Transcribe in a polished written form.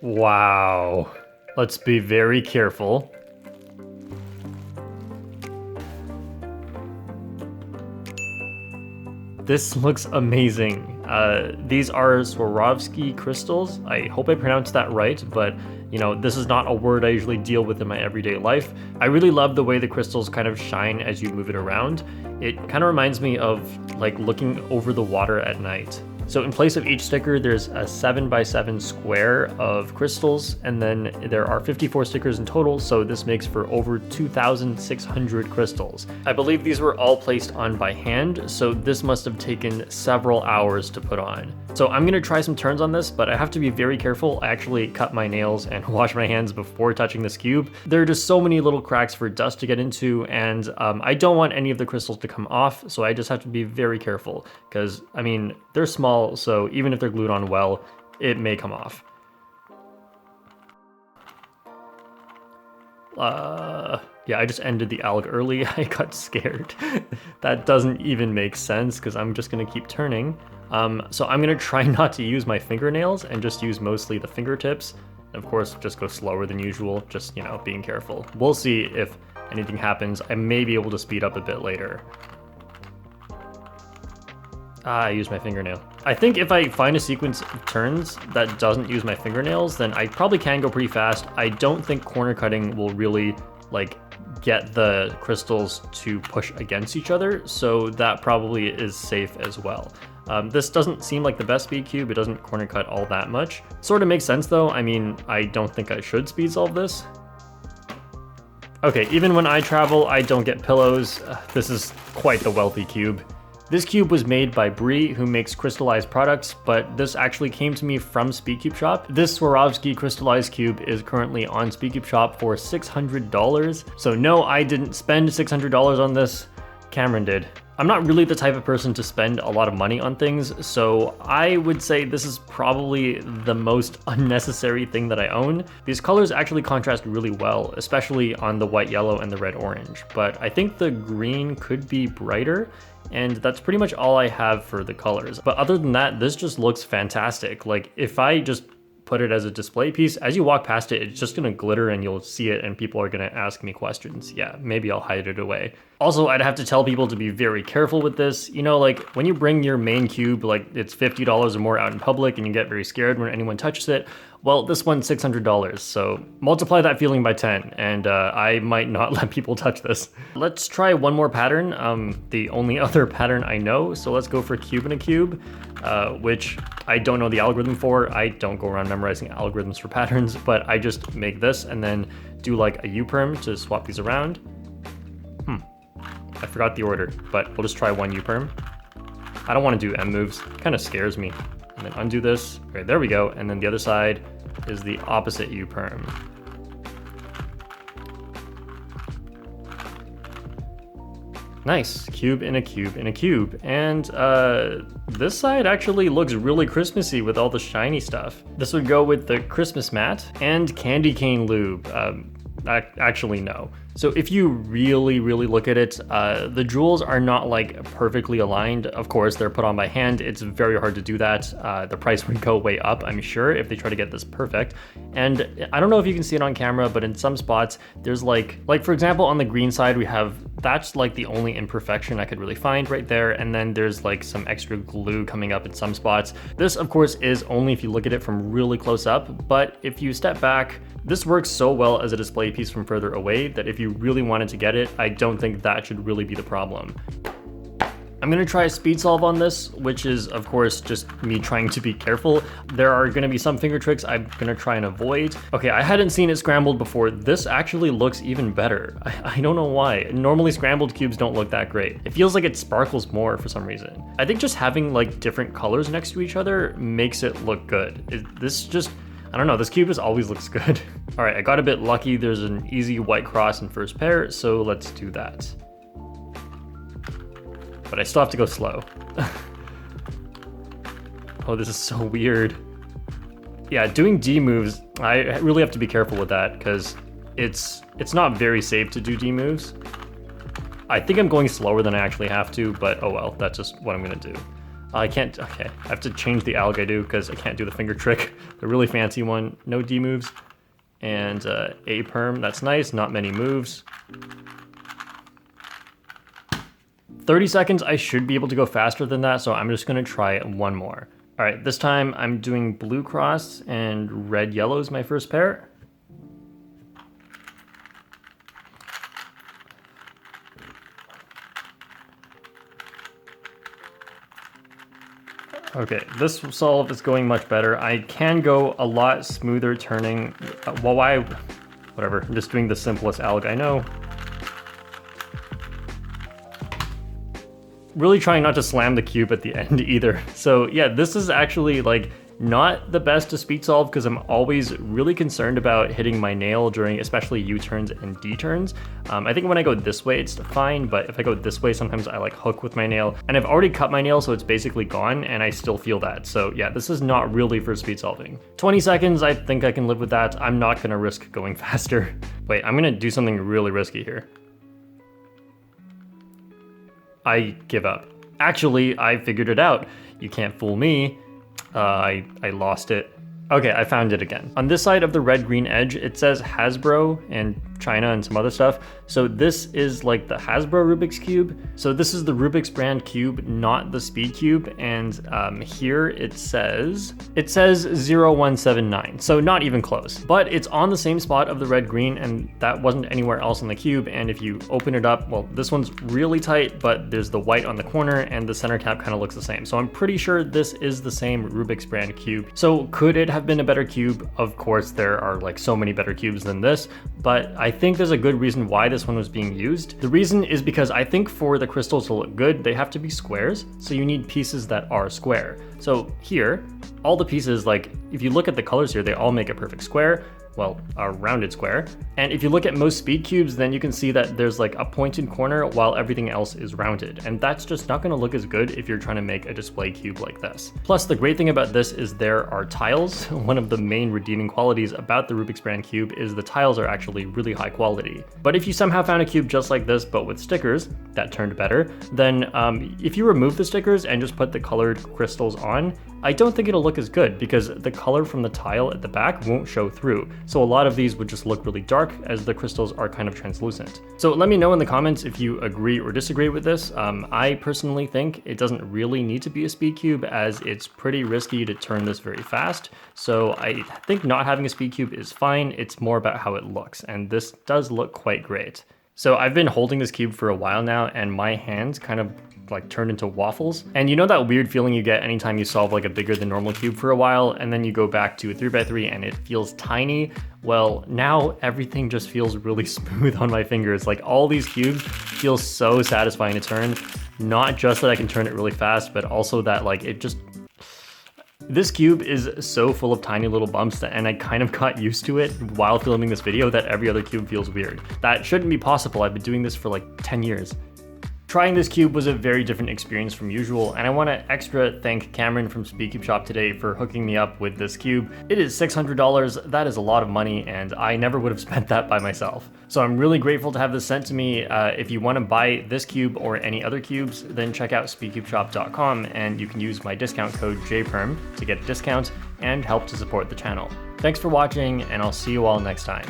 Wow. Let's be very careful. This looks amazing. These are Swarovski crystals. I hope I pronounced that right, but you know, this is not a word I usually deal with in my everyday life. I really love the way the crystals kind of shine as you move it around. It kind of reminds me of like looking over the water at night. So in place of each sticker, there's a 7x7 square of crystals, and then there are 54 stickers in total, so this makes for over 2,600 crystals. I believe these were all placed on by hand, so this must have taken several hours to put on. So I'm gonna try some turns on this, but I have to be very careful. I actually cut my nails and wash my hands before touching this cube. There are just so many little cracks for dust to get into, and I don't want any of the crystals to come off, so I just have to be very careful, because, I mean, they're small, so even if they're glued on well, it may come off. Yeah, I just ended the alg early. I got scared. That doesn't even make sense because I'm just gonna keep turning. So I'm gonna try not to use my fingernails and just use mostly the fingertips. Of course, just go slower than usual, just, you know, being careful. We'll see if anything happens. I may be able to speed up a bit later. I used my fingernail. I think if I find a sequence of turns that doesn't use my fingernails, then I probably can go pretty fast. I don't think corner cutting will really like get the crystals to push against each other, so that probably is safe as well. This doesn't seem like the best speed cube. It doesn't corner cut all that much. Sort of makes sense though. I mean, I don't think I should speed solve this. Okay, even when I travel, I don't get pillows. This is quite the wealthy cube. This cube was made by Brie, who makes crystallized products, but this actually came to me from Speedcube Shop. This Swarovski crystallized cube is currently on Speedcube Shop for $600. So no, I didn't spend $600 on this. Cameron did. I'm not really the type of person to spend a lot of money on things, so I would say this is probably the most unnecessary thing that I own. These colors actually contrast really well, especially on the white yellow and the red orange, but I think the green could be brighter, and that's pretty much all I have for the colors. But other than that, this just looks fantastic. Like, if I just put it as a display piece, as you walk past it, it's just gonna glitter and you'll see it and people are gonna ask me questions. Yeah, maybe I'll hide it away. Also, I'd have to tell people to be very careful with this. You know, like when you bring your main cube, like it's $50 or more out in public and you get very scared when anyone touches it, well, this one's $600, so multiply that feeling by 10, and I might not let people touch this. Let's try one more pattern, the only other pattern I know, so let's go for cube in a cube, which I don't know the algorithm for. I don't go around memorizing algorithms for patterns, but I just make this and then do like a U-perm to swap these around. I forgot the order, but we'll just try one U-perm. I don't want to do M moves, it kind of scares me. And then undo this, okay, there we go, and then the other side is the opposite U-perm. Nice, cube in a cube in a cube. And this side actually looks really Christmassy with all the shiny stuff. This would go with the Christmas mat and candy cane lube. Actually, no. So if you really look at it, the jewels are not like perfectly aligned. Of course, they're put on by hand. It's very hard to do that. The price would go way up, I'm sure, if they try to get this perfect. And I don't know if you can see it on camera, but in some spots, there's like for example, on the green side, we have, that's like the only imperfection I could really find right there. And then there's like some extra glue coming up in some spots. This, of course, is only if you look at it from really close up, but if you step back, this works so well as a display piece from further away that if you really wanted to get it, I don't think that should really be the problem. I'm gonna try a speed solve on this, which is of course just me trying to be careful. There are gonna be some finger tricks I'm gonna try and avoid. Okay, I hadn't seen it scrambled before. This actually looks even better. I don't know why. Normally scrambled cubes don't look that great. It feels like it sparkles more for some reason. I think just having like different colors next to each other makes it look good. I don't know, this cube just always looks good. All right, I got a bit lucky. There's an easy white cross in first pair, so let's do that. But I still have to go slow. Oh, this is so weird. Yeah, doing D moves, I really have to be careful with that because it's not very safe to do D moves. I think I'm going slower than I actually have to, but oh well, that's just what I'm gonna do. I can't, okay, I have to change the alg I do because I can't do the finger trick. The really fancy one, no D moves. And A perm, that's nice, not many moves. 30 seconds, I should be able to go faster than that, so I'm just gonna try one more. All right, this time I'm doing blue cross and red yellow is my first pair. Okay, this solve is going much better. I can go a lot smoother turning. Whatever, I'm just doing the simplest alg I know. Really trying not to slam the cube at the end either. So yeah, this is actually like not the best to speed solve because I'm always really concerned about hitting my nail during especially U-turns and D-turns. I think when I go this way, it's fine, but if I go this way, sometimes I like hook with my nail and I've already cut my nail, so it's basically gone and I still feel that. So yeah, this is not really for speed solving. 20 seconds, I think I can live with that. I'm not gonna risk going faster. Wait, I'm gonna do something really risky here. I give up. Actually, I figured it out. You can't fool me. I lost it. Okay, I found it again. On this side of the red-green edge, it says Hasbro and China and some other stuff. So this is like the Hasbro Rubik's Cube. So this is the Rubik's brand cube, not the Speed Cube. And here it says 0179. So not even close, but it's on the same spot of the red-green and that wasn't anywhere else on the cube. And if you open it up, well, this one's really tight, but there's the white on the corner and the center cap kind of looks the same. So I'm pretty sure this is the same Rubik's brand cube. So could it have been a better cube? Of course, there are like so many better cubes than this, but I think there's a good reason why this one was being used. The reason is because I think for the crystals to look good, they have to be squares. So you need pieces that are square. So here, all the pieces, like if you look at the colors here, they all make a perfect square. Well, a rounded square. And if you look at most speed cubes, then you can see that there's like a pointed corner while everything else is rounded. And that's just not gonna look as good if you're trying to make a display cube like this. Plus, the great thing about this is there are tiles. One of the main redeeming qualities about the Rubik's brand cube is the tiles are actually really high quality. But if you somehow found a cube just like this, but with stickers, that turned better, then if you remove the stickers and just put the colored crystals on, I don't think it'll look as good because the color from the tile at the back won't show through. So a lot of these would just look really dark as the crystals are kind of translucent. So let me know in the comments if you agree or disagree with this. I personally think it doesn't really need to be a speed cube as it's pretty risky to turn this very fast. So I think not having a speed cube is fine. It's more about how it looks, and this does look quite great. So I've been holding this cube for a while now and my hands kind of like turned into waffles. And you know that weird feeling you get anytime you solve like a bigger than normal cube for a while and then you go back to a 3x3 and it feels tiny? Well, now everything just feels really smooth on my fingers. Like all these cubes feel so satisfying to turn. Not just that I can turn it really fast, but also that like it just, this cube is so full of tiny little bumps and I kind of got used to it while filming this video that every other cube feels weird. That shouldn't be possible. I've been doing this for like 10 years. Trying this cube was a very different experience from usual, and I want to extra thank Cameron from Speedcube Shop today for hooking me up with this cube. It is $600, that is a lot of money, and I never would have spent that by myself. So I'm really grateful to have this sent to me. If you want to buy this cube or any other cubes, then check out speedcubeshop.com and you can use my discount code JPERM to get a discount and help to support the channel. Thanks for watching, and I'll see you all next time.